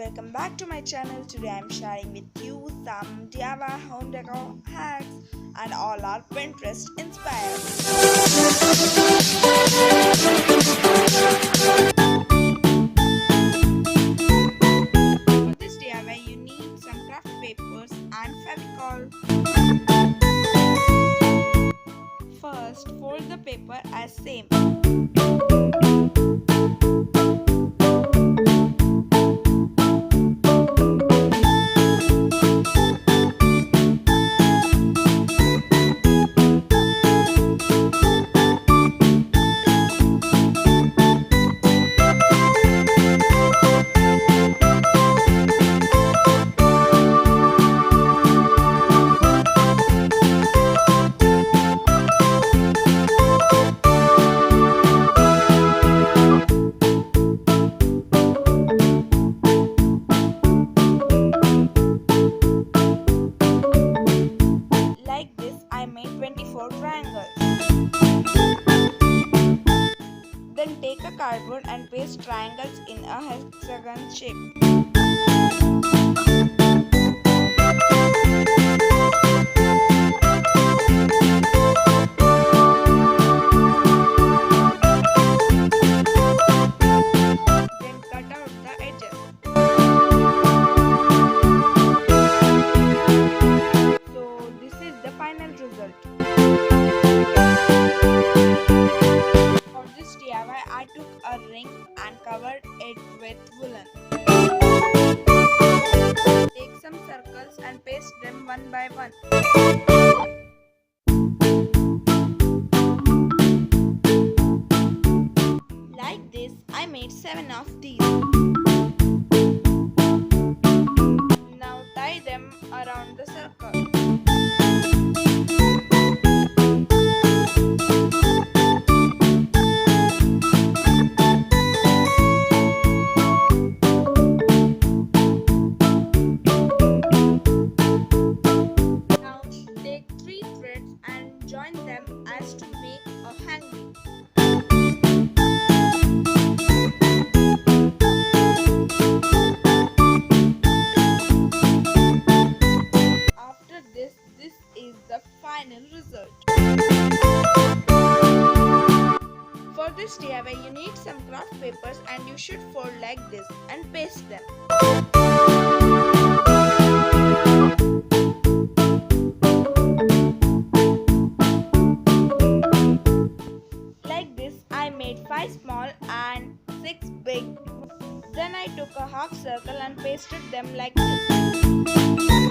welcome back to my channel. Today I'm sharing with you some DIY home decor hacks and all are Pinterest inspired. For this DIY you need some craft papers and Fevicol. First fold the paper as same. I made 24 triangles. Then take a cardboard and paste triangles in a hexagon shape. Then cut out the edges. Final result. For this DIY, I took a ring and covered it with woolen. Take some circles and paste them one by one. Like this, I made 7 of these. Now tie them around the circle. Join them as to make a hanging. After this is the final result. For this DIY you need some craft papers and you should fold like this and paste them. I made 5 small and 6 big. Then I took a half circle and pasted them like this.